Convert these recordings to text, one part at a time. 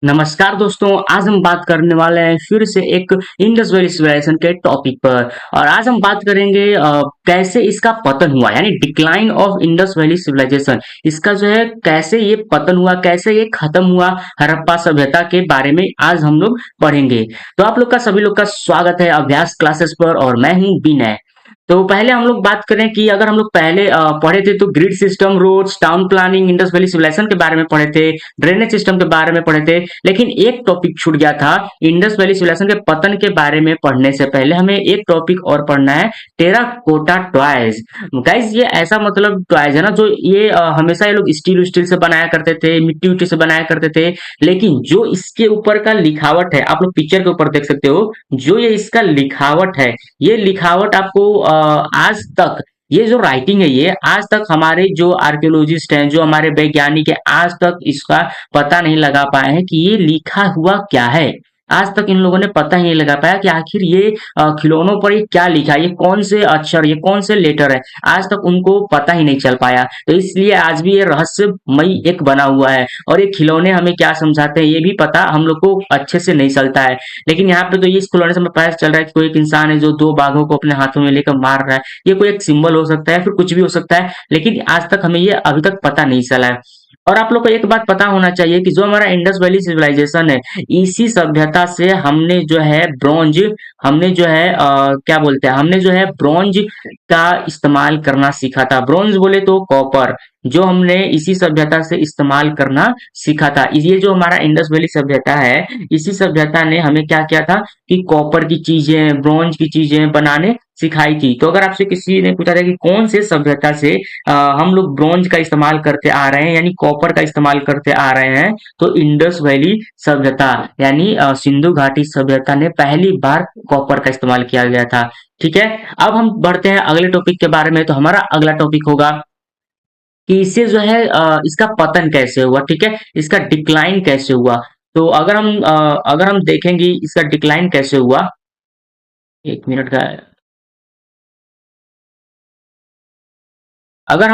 नमस्कार दोस्तों, आज हम बात करने वाले हैं फिर से एक इंडस वैली सिविलाइजेशन के टॉपिक पर। और आज हम बात करेंगे कैसे इसका पतन हुआ, यानी decline of Indus Valley civilisation. इसका जो है कैसे ये पतन हुआ, कैसे ये खत्म हुआ, हड़प्पा सभ्यता के बारे में आज हम लोग पढ़ेंगे। तो आप लोग का सभी लोग का स्वागत है अभ्यास क्लासेस पर, और मैं हूँ विनय। तो पहले हम लोग बात करें कि अगर हम लोग पहले पढ़े थे तो grid system, roads, town planning, Indus Valley civilisation के बारे में पढ़े थे, ड्रेनेज सिस्टम के बारे में पढ़े थे। लेकिन एक टॉपिक छूट गया था, इंडस वैली सिविलाइजेशन के पतन के बारे में पढ़ने से पहले हमें एक टॉपिक और पढ़ना है, टेराकोटा टॉयज। गाइज, ये ऐसा मतलब टॉयज है ना, जो ये हमेशा ये लोग स्टील स्टील से बनाया करते थे, मिट्टी उट्टी से बनाया करते थे। लेकिन जो इसके ऊपर का लिखावट है, आप लोग पिक्चर के ऊपर देख सकते हो, जो ये इसका लिखावट है, ये लिखावट आपको आज तक, ये जो राइटिंग है, ये आज तक हमारे जो आर्कियोलॉजिस्ट हैं, जो हमारे वैज्ञानिक है, आज तक इसका पता नहीं लगा पाए हैं कि ये लिखा हुआ क्या है। आज तक इन लोगों ने पता ही नहीं लगा पाया कि आखिर ये खिलौनों पर ये क्या लिखा है, ये कौन से अक्षर, ये कौन से लेटर है। आज तक उनको पता ही नहीं चल पाया। तो इसलिए आज भी ये रहस्यमयी एक बना हुआ है। और ये खिलौने हमें क्या समझाते हैं, ये भी पता हम लोग को अच्छे से नहीं चलता है। लेकिन यहाँ पे तो ये स्कूलों से हमें पता चल रहा है कि कोई एक इंसान है जो दो बाघों को अपने हाथों में लेकर मार रहा है। ये कोई एक सिंबल हो सकता है, फिर कुछ भी हो सकता है, लेकिन आज तक हमें ये अभी तक पता नहीं चला है। और आप लोग को एक बात पता होना चाहिए कि जो हमारा इंडस वैली सिविलाइजेशन है, इसी सभ्यता से हमने जो है ब्रॉन्ज, हमने जो है क्या बोलते हैं, हमने जो है ब्रॉन्ज का इस्तेमाल करना सीखा था। ब्रॉन्ज बोले तो कॉपर, जो हमने इसी सभ्यता से इस्तेमाल करना सीखा था। ये जो हमारा इंडस वैली सभ्यता है, इसी सभ्यता ने हमें क्या किया था कि कॉपर की चीजें, ब्रॉन्ज की चीजें बनाने सिखाई थी। तो अगर आपसे किसी ने पूछा था कि कौन से सभ्यता से हम लोग ब्रॉन्ज का इस्तेमाल करते आ रहे हैं, यानी कॉपर का इस्तेमाल करते आ रहे हैं, तो इंडस वैली सभ्यता यानी सिंधु घाटी सभ्यता ने पहली बार कॉपर का इस्तेमाल किया गया था। ठीक है, अब हम बढ़ते हैं अगले टॉपिक के बारे में। तो हमारा अगला टॉपिक होगा कि इससे जो है इसका पतन कैसे हुआ। ठीक है, इसका डिक्लाइन कैसे हुआ। तो अगर हम देखेंगे इसका डिक्लाइन कैसे हुआ, एक मिनट का, अगर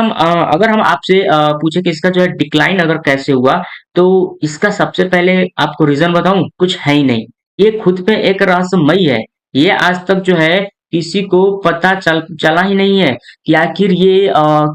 हम आपसे पूछे कि इसका जो है डिक्लाइन अगर कैसे हुआ, तो इसका सबसे पहले आपको रीजन बताऊं, कुछ है ही नहीं। ये खुद पे एक रहस्यमयी है। ये आज तक जो है किसी को पता चला ही नहीं है कि आखिर ये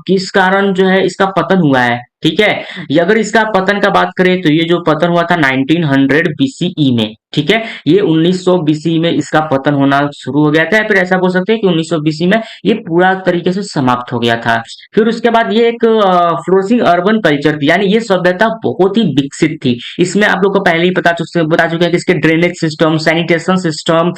किस कारण जो है इसका पतन हुआ है। ठीक है, ये अगर इसका पतन का बात करें तो ये जो पतन हुआ था 1900 बीसीई में। ठीक है, ये 1900 बीसीई में इसका पतन होना शुरू हो गया था, या फिर ऐसा बोल सकते हैं कि 1900 बीसी में ये पूरा तरीके से समाप्त हो गया था। फिर उसके बाद ये एक फ्लोरिशिंग अर्बन कल्चर थी, यानी ये सभ्यता बहुत ही विकसित थी। इसमें आप लोग को पहले ही बता चुके हैं कि इसके ड्रेनेज सिस्टम, सैनिटेशन सिस्टम,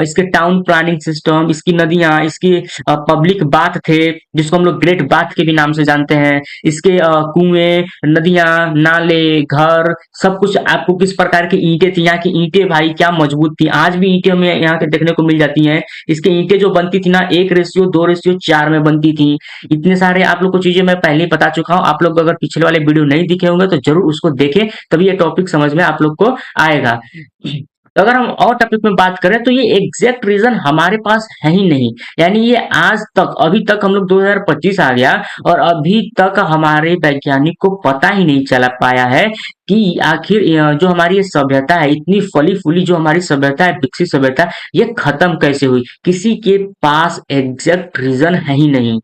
इसके टाउन प्लानिंग सिस्टम, इसकी नदियां, इसकी पब्लिक बाथ थे, जिसको हम लोग ग्रेट बाथ के भी नाम से जानते हैं। इसके कुएं, नदियां, नाले, घर, सब कुछ आपको किस प्रकार की ईंटें थी। यहाँ की ईंटें भाई क्या मजबूत थी, आज भी ईंटें हमें यहाँ के देखने को मिल जाती हैं। इसकी ईंटें जो बनती थी ना, 1:2:4 में बनती थी। इतने सारे आप लोग को चीजें मैं पहले ही बता चुका हूँ। आप लोग अगर पिछले वाले वीडियो नहीं दिखे होंगे तो जरूर उसको देखें, तभी ये टॉपिक समझ में आप लोग को आएगा। तो अगर हम और टॉपिक में बात करें तो ये एग्जैक्ट रीजन हमारे पास है ही नहीं। यानी ये आज तक, अभी तक हम लोग 2025 आ गया और अभी तक हमारे वैज्ञानिक को पता ही नहीं चला पाया है कि आखिर जो हमारी ये सभ्यता है, इतनी फली फूली जो हमारी सभ्यता है, विकसित सभ्यता, ये खत्म कैसे हुई। किसी के पास एग्जैक्ट रीजन है ही नहीं।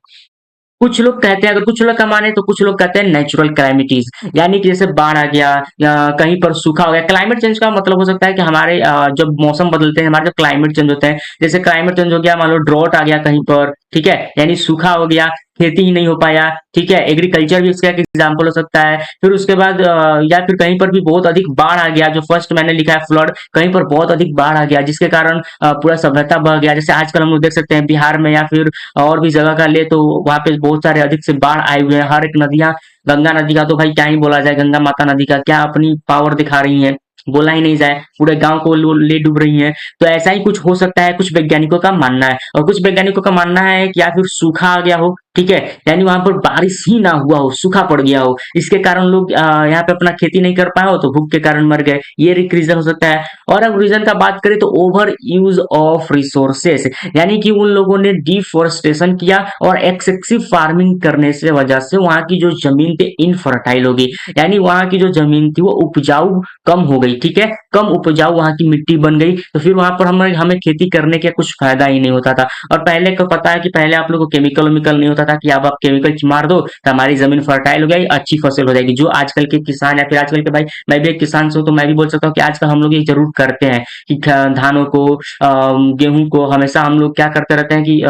कुछ लोग कहते हैं, अगर कुछ लोग का माने तो कुछ लोग कहते हैं नेचुरल कैलेमिटीज, यानी कि जैसे बाढ़ आ गया या कहीं पर सूखा हो गया। क्लाइमेट चेंज का मतलब हो सकता है कि हमारे जब मौसम बदलते हैं, हमारे जो क्लाइमेट चेंज होते हैं, जैसे क्लाइमेट चेंज हो गया, मान लो ड्रॉट आ गया कहीं पर, ठीक है, यानी सूखा हो गया, खेती ही नहीं हो पाया। ठीक है, एग्रीकल्चर भी इसका एक एग्जाम्पल हो सकता है। फिर उसके बाद या फिर कहीं पर भी बहुत अधिक बाढ़ आ गया, जो फर्स्ट मैंने लिखा है फ्लड, कहीं पर बहुत अधिक बाढ़ आ गया जिसके कारण पूरा सभ्यता बह गया। जैसे आजकल हम लोग देख सकते हैं बिहार में या फिर और भी जगह का ले, तो वहां पे बहुत सारे अधिक से बाढ़ आए हुए हैं। हर एक नदियां, गंगा नदी का तो भाई क्या ही बोला जाए, गंगा माता नदी का क्या अपनी पावर दिखा रही है, बोला ही नहीं जाए, पूरे गांव को ले डूब रही है। तो ऐसा ही कुछ हो सकता है, कुछ वैज्ञानिकों का मानना है। और कुछ वैज्ञानिकों का मानना है कि या फिर सूखा आ गया हो, ठीक है, यानी वहां पर बारिश ही ना हुआ हो, सूखा पड़ गया हो, इसके कारण लोग यहाँ पे अपना खेती नहीं कर पाए हो तो भूख के कारण मर गए, ये एक रीजन हो सकता है। और अब रीजन का बात करें तो ओवर यूज ऑफ रिसोर्सेस, यानी कि उन लोगों ने डिफोरेस्टेशन किया और एक्सेसिव फार्मिंग करने से वजह से वहां की जो जमीन थी इनफर्टाइल हो गई, यानी वहां की जो जमीन थी वो उपजाऊ कम हो गई, ठीक है, कम उपजाऊ वहां की मिट्टी बन गई, तो फिर वहां पर हमें हमें खेती करने का कुछ फायदा ही नहीं होता था। और पहले को पता है कि पहले आप लोगों को केमिकल वेमिकल नहीं होता था कि अब आप केमिकल मार दो तो हमारी जमीन फर्टाइल हो जाएगी, अच्छी फसल हो जाएगी, जो आजकल के किसान या फिर आजकल के भाई, मैं भी एक किसान से हूं तो मैं भी बोल सकता हूँ कि आजकल हम लोग ये जरूर करते हैं कि धानों को गेहूं को हमेशा हम लोग क्या करते रहते हैं कि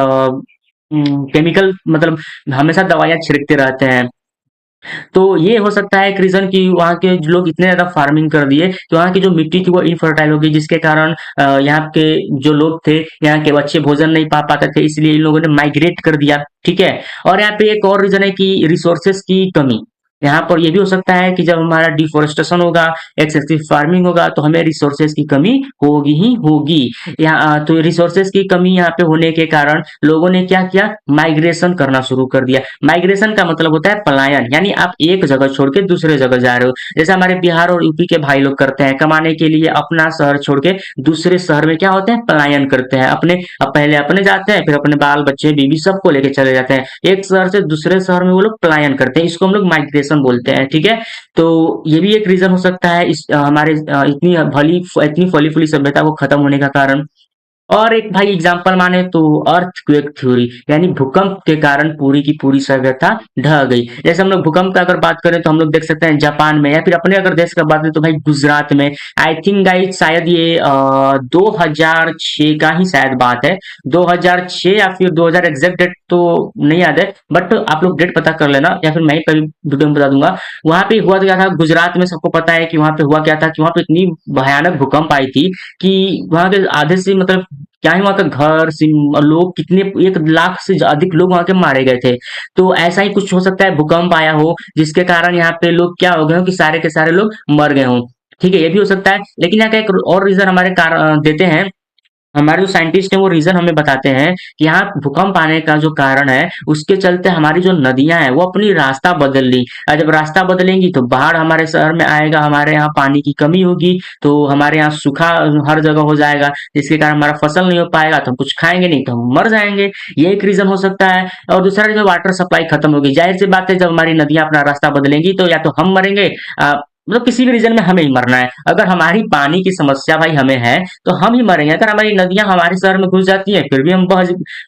केमिकल मतलब हमेशा दवाइयां छिड़कते रहते हैं। तो ये हो सकता है एक रीजन कि वहाँ के जो लोग इतने ज्यादा फार्मिंग कर दिए कि वहाँ की जो मिट्टी थी वो इनफर्टाइल हो गई, जिसके कारण यहाँ के जो लोग थे, यहाँ के बच्चे भोजन नहीं पा पाते थे, इसलिए इन लोगों ने माइग्रेट कर दिया, ठीक है। और यहाँ पे एक और रीजन है कि रिसोर्सेस की कमी, यहाँ पर ये भी हो सकता है कि जब हमारा डिफोरेस्टेशन होगा, एक्सेसिव फार्मिंग होगा, तो हमें रिसोर्सेज की कमी होगी ही होगी। यहाँ तो रिसोर्सेज की कमी यहाँ पे होने के कारण लोगों ने क्या किया, माइग्रेशन करना शुरू कर दिया। माइग्रेशन का मतलब होता है पलायन, यानी आप एक जगह छोड़ के दूसरे जगह जा रहे हो, जैसे हमारे बिहार और यूपी के भाई लोग करते हैं, कमाने के लिए अपना शहर छोड़ के दूसरे शहर में क्या होते हैं, पलायन करते हैं, अपने अब पहले अपने जाते हैं, फिर अपने बाल बच्चे बीवी सबको लेके चले जाते हैं, एक शहर से दूसरे शहर में वो लोग पलायन करते हैं, इसको हम लोग माइग्रेशन बोलते हैं, ठीक है। तो ये भी एक रीजन हो सकता है इस हमारे इतनी फली फूली सभ्यता को खत्म होने का कारण। और एक भाई एग्जांपल माने तो अर्थक्वेक थ्योरी, यानी भूकंप के कारण पूरी की पूरी सभ्यता ढह गई। जैसे हम लोग भूकंप का अगर बात करें तो हम लोग देख सकते हैं जापान में, या फिर अपने अगर देश का बात करें तो भाई गुजरात में। आई थिंक गाइस शायद ये 2006 का ही शायद बात है, 2006 या फिर 2000, एग्जैक्ट डेट तो नहीं याद है, बट आप लोग डेट पता कर लेना या फिर मैं ही कभी वीडियो में बता दूंगा। वहां पे हुआ क्या था गुजरात में, सबको पता है कि वहां पे हुआ क्या था, कि वहां पे इतनी भयानक भूकंप आई थी कि वहां के आधे से मतलब क्या ही वहां का घर लोग कितने 1 लाख से अधिक लोग वहां के मारे गए थे। तो ऐसा ही कुछ हो सकता है, भूकंप आया हो जिसके कारण यहाँ पे लोग क्या हो गए हो कि सारे के सारे लोग मर गए हों, ठीक है, ये भी हो सकता है। लेकिन यहाँ का एक और रीजन हमारे कारण देते हैं, हमारे जो साइंटिस्ट हैं वो रीजन हमें बताते हैं कि यहाँ भूकंप आने का जो कारण है उसके चलते हमारी जो नदियां हैं वो अपनी रास्ता बदल ली, और जब रास्ता बदलेंगी तो बाढ़ हमारे शहर में आएगा, हमारे यहाँ पानी की कमी होगी, तो हमारे यहाँ सूखा हर जगह हो जाएगा, जिसके कारण हमारा फसल नहीं हो पाएगा, तो हम कुछ खाएंगे नहीं तो हम मर जाएंगे, ये एक रीजन हो सकता है। और दूसरा जो वाटर सप्लाई खत्म होगी, जाहिर सी बात है जब हमारी नदियां अपना रास्ता बदलेंगी तो या तो हम मरेंगे, मतलब किसी भी रीजन में हमें ही मरना है। अगर हमारी पानी की समस्या भाई हमें है तो हम ही मरेंगे, अगर हमारी नदियां हमारे शहर में घुस जाती हैं फिर भी हम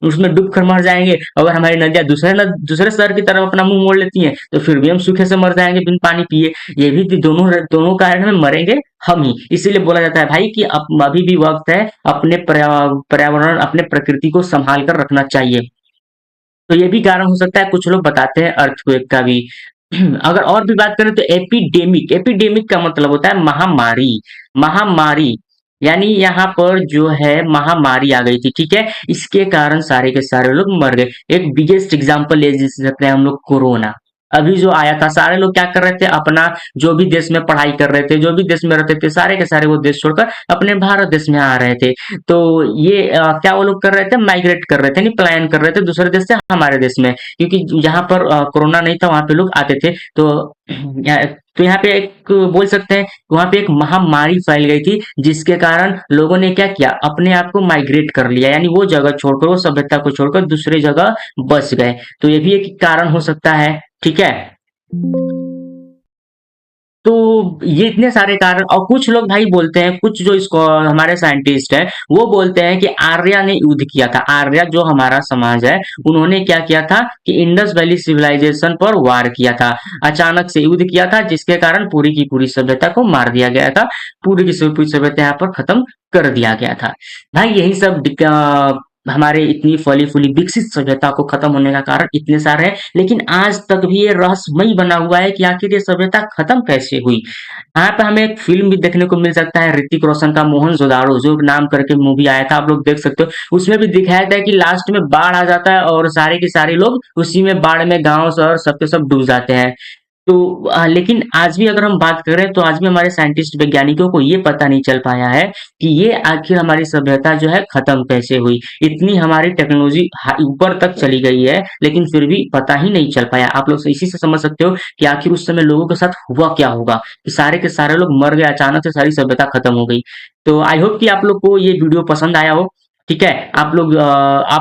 उसमें डूब कर मर जाएंगे, अगर हमारी नदियां दूसरे शहर की तरफ अपना मुंह मोड़ लेती हैं तो फिर भी हम सूखे से मर जाएंगे बिन पानी पिए। ये भी दोनों दोनों कारण में मरेंगे हम ही, इसीलिए बोला जाता है भाई कि अब अभी भी वक्त है अपने पर्यावरण अपने प्रकृति को संभाल कर रखना चाहिए। तो ये भी कारण हो सकता है, कुछ लोग बताते हैं अर्थक्वेक का भी। अगर और भी बात करें तो एपिडेमिक, एपिडेमिक का मतलब होता है महामारी, महामारी, यानी यहाँ पर जो है महामारी आ गई थी, ठीक है, इसके कारण सारे के सारे लोग मर गए। एक बिगेस्ट एग्जांपल ले सकते हैं हम लोग, कोरोना अभी जो आया था, सारे लोग क्या कर रहे थे, अपना जो भी देश में पढ़ाई कर रहे थे, जो भी देश में रहते थे, सारे के सारे वो देश छोड़कर अपने भारत देश में आ रहे थे। तो ये क्या वो लोग कर रहे थे, माइग्रेट कर रहे थे, नहीं प्लान कर रहे थे दूसरे देश से हमारे देश में, क्योंकि जहां पर कोरोना नहीं था वहां पे लोग आते थे। तो तो यहाँ पे एक बोल सकते हैं वहां पे एक महामारी फैल गई थी, जिसके कारण लोगों ने क्या किया, अपने आप को माइग्रेट कर लिया, यानी वो जगह छोड़कर वो सभ्यता को छोड़कर दूसरी जगह बस गए। तो ये भी एक कारण हो सकता है, ठीक है। तो ये इतने सारे कारण, और कुछ लोग भाई बोलते हैं, कुछ जो इसको हमारे साइंटिस्ट हैं वो बोलते हैं कि आर्या ने युद्ध किया था, आर्या जो हमारा समाज है उन्होंने क्या किया था कि इंडस वैली सिविलाइजेशन पर वार किया था, अचानक से युद्ध किया था, जिसके कारण पूरी की पूरी सभ्यता को मार दिया गया था, पूरी की पूरी सभ्यता यहाँ पर खत्म कर दिया गया था। भाई यही सब हमारे इतनी फली फूली विकसित सभ्यता को खत्म होने का कारण इतने सारे हैं, लेकिन आज तक भी ये रहस्यमय बना हुआ है कि आखिर ये सभ्यता खत्म कैसे हुई। यहाँ पे हमें एक फिल्म भी देखने को मिल सकता है ऋतिक रोशन का, मोहनजोदाड़ो जो नाम करके मूवी आया था, आप लोग देख सकते हो, उसमें भी दिखाया था कि लास्ट में बाढ़ आ जाता है और सारे के सारे लोग उसी में बाढ़ में गांव शहर सबके सब डूब जाते हैं। तो लेकिन आज भी अगर हम बात करें तो आज भी हमारे साइंटिस्ट वैज्ञानिकों को ये पता नहीं चल पाया है कि ये आखिर हमारी सभ्यता जो है खत्म कैसे हुई। इतनी हमारी टेक्नोलॉजी ऊपर तक चली गई है लेकिन फिर भी पता ही नहीं चल पाया। आप लोग इसी से समझ सकते हो कि आखिर उस समय लोगों के साथ हुआ क्या होगा कि सारे के सारे लोग मर गए, अचानक से सारी सभ्यता खत्म हो गई। तो आई होप कि आप लोग को ये वीडियो पसंद आया हो। ठीक है, आप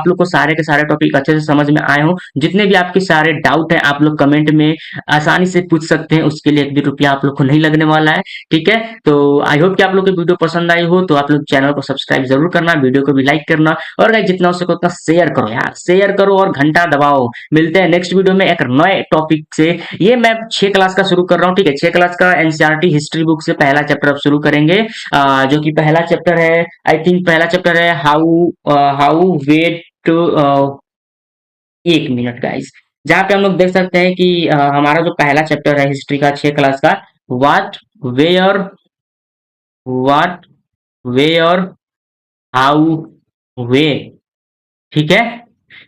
लोग को सारे के सारे टॉपिक अच्छे से समझ में आए हो। जितने भी आपके सारे डाउट है आप लोग कमेंट में आसानी से पूछ सकते हैं, उसके लिए एक भी रुपया आप लोग को नहीं लगने वाला है। ठीक है, तो आई होप कि आप लोग को वीडियो पसंद आई हो, तो आप लोग चैनल को सब्सक्राइब जरूर करना, वीडियो को भी लाइक करना और गाइस जितना हो सके उतना शेयर करो यार, शेयर करो और घंटा दबाओ। मिलते हैं नेक्स्ट वीडियो में एक नए टॉपिक से। ये मैं 6 क्लास का शुरू कर रहा हूँ। ठीक है, 6 क्लास का एनसीईआरटी हिस्ट्री बुक से पहला चैप्टर अब शुरू करेंगे, जो कि पहला चैप्टर है, आई थिंक पहला चैप्टर है how wait two, 1 minute guys, जहाँ पे हम लोग देख सकते हैं कि हमारा जो पहला चैप्टर है हिस्ट्री का 6 क्लास का, what where what where how way. ठीक है,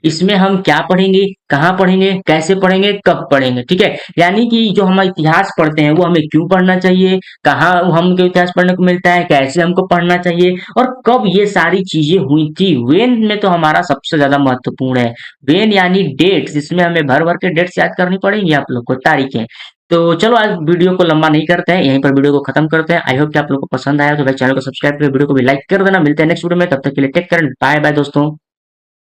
इसमें हम क्या पढ़ेंगे, कहाँ पढ़ेंगे, कैसे पढ़ेंगे, कब पढ़ेंगे। ठीक है, यानी कि जो हम इतिहास पढ़ते हैं वो हमें क्यों पढ़ना चाहिए, कहाँ हमको इतिहास पढ़ने को मिलता है, कैसे हमको पढ़ना चाहिए और कब ये सारी चीजें हुई थी। वेन में तो हमारा सबसे ज्यादा महत्वपूर्ण है, वेन यानी डेट्स, जिसमें हमें भर भर के डेट्स याद करनी पड़ेंगी आप लोग को, तारीखें। तो चलो आज वीडियो को लंबा नहीं करते हैं, यहीं पर वीडियो को खत्म करते हैं। आई होप कि आप लोग को पसंद आया, तो भाई चैनल को सब्सक्राइब करके वीडियो को भी लाइक कर देना। मिलते हैं नेक्स्ट वीडियो में, तब तक के लिए टेक केयर, बाय बाय दोस्तों।